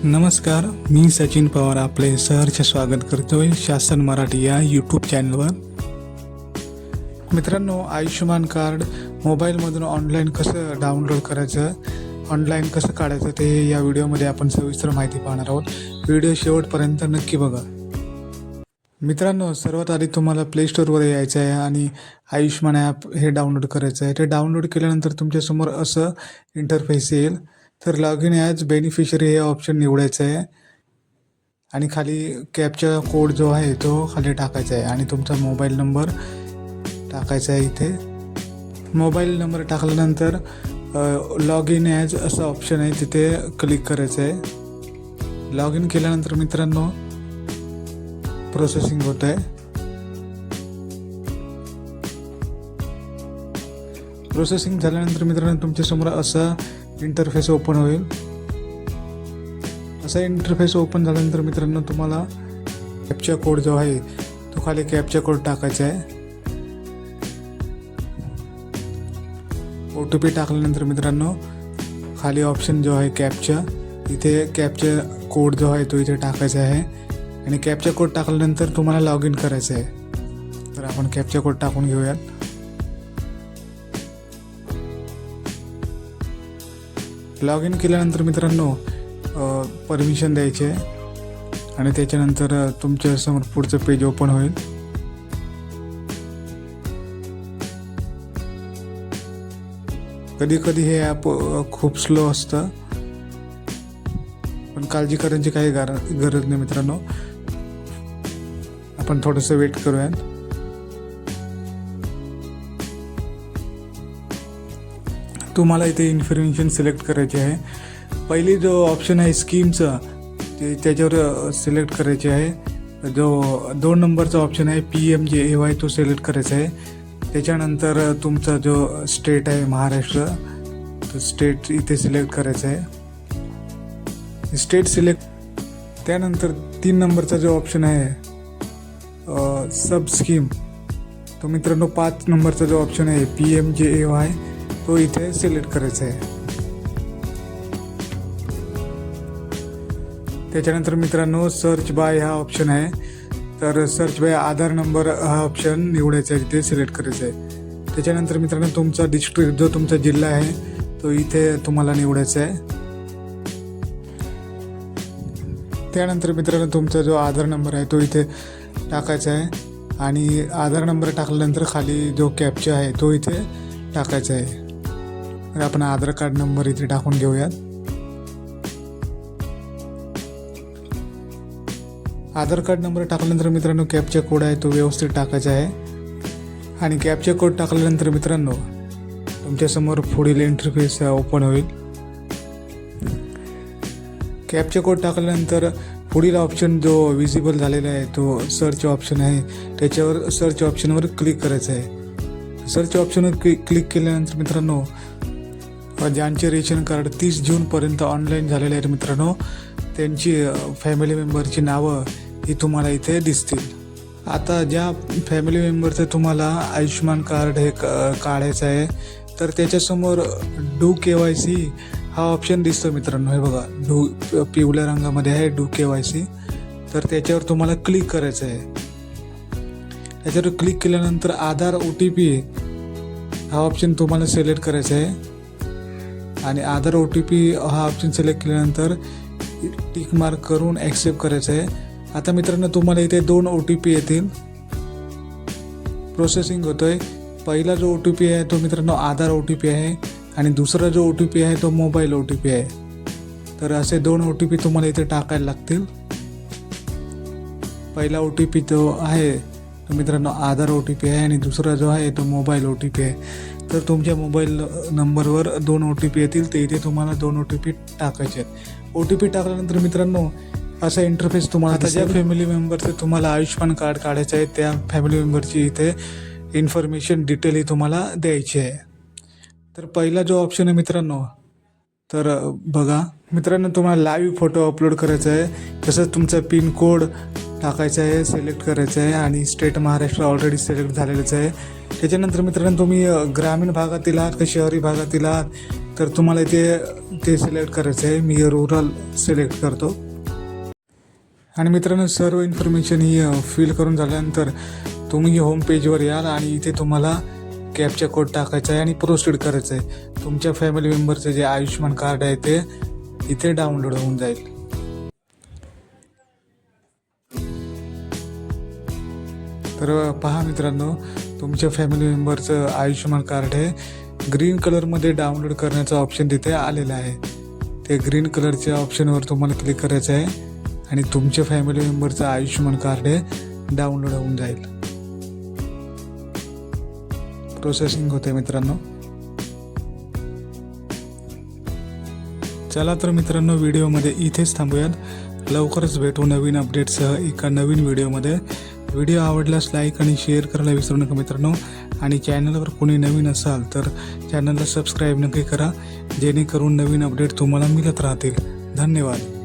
नमस्कार, मी सचिन पवार आपले सहर्ष स्वागत करतोय शासन मराठी या यूट्यूब चॅनलवर. मित्रांनो, आयुष्यमान कार्ड मोबाईलमधून ऑनलाईन कसं डाउनलोड करायचं, ऑनलाईन कसं काढायचं ते या व्हिडिओमध्ये आपण सविस्तर माहिती पाहणार आहोत. व्हिडिओ शेवटपर्यंत नक्की बघा. मित्रांनो, सर्वात आधी तुम्हाला प्ले स्टोअरवर यायचं आहे आणि आयुष्यमान ॲप हे डाउनलोड करायचं आहे. ते डाउनलोड केल्यानंतर तुमच्यासमोर असं इंटरफेस येईल. तर लॉग इन ॲज बेनिफिशरी हे ऑप्शन निवडायचं आहे आणि खाली कॅपचा कोड जो आहे तो खाली टाकायचा आहे आणि तुमचा मोबाईल नंबर टाकायचा आहे. इथे मोबाईल नंबर टाकल्यानंतर लॉग इन ॲज असं ऑप्शन आहे, तिथे क्लिक करायचं आहे. लॉग इन केल्यानंतर मित्रांनो प्रोसेसिंग होत आहे. प्रोसेसिंग झाल्यानंतर मित्रांनो तुमच्यासमोर असा इंटरफेस ओपन होईल. असा इंटरफेस ओपन झाल्यानंतर मित्रांनो तुम्हाला कॅप्चा कोड जो आहे तो खाली कॅप्चा कोड टाकायचा आहे. OTP टाकल्यानंतर मित्रांनो खाली ऑप्शन जो आहे कॅप्चा, इथे कॅप्चा कोड जो आहे तो इथे टाकायचा आहे आणि कॅप्चा कोड टाकल्यानंतर तुम्हाला लॉग इन करायचं आहे. तर आपण कॅप्चा कोड टाकून घेऊयात. लॉग इन केल्यानंतर मित्रांनो परमिशन द्यायचे आहे आणि त्याच्यानंतर तुमच्यासमोर पुढचं पेज ओपन होईल. कधी कधी हे ॲप खूप स्लो असतं, पण काळजी करायची काही गरज नाही मित्रांनो. आपण थोडंसं वेट करूयात. तुम्हाला इथे इन्फॉर्मेशन सिलेक्ट करायची आहे. पहिली जो ऑप्शन आहे स्कीमचा ते त्याच्यावर सिलेक्ट करायचे आहे. जो 2 नंबरचा ऑप्शन आहे PMJAY तो सिलेक्ट करायचा आहे. त्याच्यानंतर तुमचा जो स्टेट आहे महाराष्ट्र, तो स्टेट इथे सिलेक्ट करायचा आहे. स्टेट सिलेक्ट त्यानंतर 3 नंबरचा जो ऑप्शन आहे सब स्कीम, तो मित्रांनो 5 नंबरचा जो ऑप्शन आहे PMJAY तो इथे सिलेक्ट करायचा आहे. त्याच्यानंतर मित्रांनो सर्च बाय हा ऑप्शन आहे. तर सर्च बाय आधार नंबर हा ऑप्शन निवडायचा आहे, तिथे सिलेक्ट करायचा आहे. त्याच्यानंतर मित्रांनो तुमचा डिस्ट्रिक्ट जो तुमचा जिल्हा आहे तो इथे तुम्हाला निवडायचा आहे. त्यानंतर मित्रांनो तुमचा जो आधार नंबर आहे तो इथे टाकायचा आहे आणि आधार नंबर टाकल्यानंतर खाली जो कॅप्चा आहे तो इथे टाकायचा आहे. तर आपण आधार कार्ड नंबर इथे टाकून घेऊयात. आधार कार्ड नंबर टाकल्यानंतर मित्रांनो कॅप्चा कोड आहे तो व्यवस्थित टाकायचा आहे आणि कॅप्चा कोड टाकल्यानंतर मित्रांनो तुमच्यासमोर पुढील इंटरफेस ओपन होईल. कॅप्चा कोड टाकल्यानंतर पुढील ऑप्शन जो विजिबल झालेला आहे तो सर्च ऑप्शन आहे, त्याच्यावर सर्च ऑप्शनवर क्लिक करायचं आहे. सर्च ऑप्शनवर क्लिक केल्यानंतर मित्रांनो ज्यांचे रेशन कार्ड 30 जूनपर्यंत ऑनलाईन झालेले आहेत मित्रांनो, त्यांची फॅमिली मेंबरची नावं ही तुम्हाला इथे दिसतील. आता ज्या फॅमिली मेंबरचं तुम्हाला आयुष्यमान कार्ड हे काढायचं आहे तर त्याच्यासमोर डू KYC हा ऑप्शन दिसतो मित्रांनो. हे बघा पिवळ्या रंगामध्ये आहे डू KYC. तर त्याच्यावर तुम्हाला क्लिक करायचं आहे. त्याच्यावर क्लिक केल्यानंतर आधार OTP हा ऑप्शन तुम्हाला सिलेक्ट करायचा आहे आणि आधार OTP हा ऑप्शन सिलेक्ट केल्यानंतर टिक मार्क करून ॲक्सेप्ट करायचं आहे. आता मित्रांनो तुम्हाला इथे 2 OTP येतील. प्रोसेसिंग होतोय. पहिला जो OTP आहे तो मित्रांनो आधार OTP आहे आणि दुसरा जो OTP आहे तो मोबाईल OTP आहे. तर असे 2 OTP तुम्हाला इथे टाकायला लागतील. पहिला OTP जो आहे तो मित्रांनो आधार OTP आहे आणि दुसरा जो आहे तो मोबाईल OTP आहे. तर तुमच्या मोबाईल नंबरवर 2 OTP येतील, ते इथे तुम्हाला 2 OTP टाकायचे आहेत. OTP टाकल्यानंतर मित्रांनो असा इंटरफेस तुम्हाला आता ज्या फॅमिली मेंबरचं तुम्हाला आयुष्यमान कार्ड काढायचं आहे त्या फॅमिली मेंबरची इथे इन्फॉर्मेशन डिटेल तुम्हाला द्यायची आहे. तर पहिला जो ऑप्शन आहे मित्रांनो, तर बघा मित्रांनो तुम्हाला लाईव्ह फोटो अपलोड करायचा आहे. तसंच तुमचा पिन कोड टाकायचं आहे, सिलेक्ट करायचं आहे आणि स्टेट महाराष्ट्र ऑलरेडी सिलेक्ट झालेलंच आहे. त्याच्यानंतर मित्रांनो तुम्ही ग्रामीण भागातील आहात का शहरी भागातील आहात तर तुम्हाला इथे ते सिलेक्ट करायचं आहे. मी रुरल सिलेक्ट करतो आणि मित्रांनो सर्व इन्फॉर्मेशन ही फिल करून झाल्यानंतर तुम्ही होम पेजवर याल आणि इथे तुम्हाला कॅप्चा कोड टाकायचा आहे आणि प्रोसीड करायचं आहे. तुमच्या फॅमिली मेंबरचं जे आयुष्यमान कार्ड आहे ते इथे डाउनलोड होऊन जाईल. तर पहा मित्रांनो, तुमच्या फॅमिली मेंबरचं आयुष्यमान कार्ड हे ग्रीन कलरमध्ये डाउनलोड करण्याचा ऑप्शन तिथे आलेला आहे. ते ग्रीन कलरच्या ऑप्शनवर तुम्हाला क्लिक करायचं आहे आणि तुमच्या फॅमिली मेंबरचं आयुष्यमान कार्ड हे डाउनलोड होऊन जाईल. प्रोसेसिंग होते मित्रांनो. चला तर मित्रांनो, व्हिडिओमध्ये इथेच थांबूयात. लवकरच भेटू नवीन अपडेटसह एका नवीन व्हिडिओमध्ये. व्हिडिओ आवडल्यास लाईक आणि शेअर करायला विसरू नका मित्रांनो. आणि चॅनलवर कोणी नवीन असाल तर चॅनलला सबस्क्राईब नक्की करा, जेणेकरून नवीन अपडेट तुम्हाला मिळत राहतील. धन्यवाद.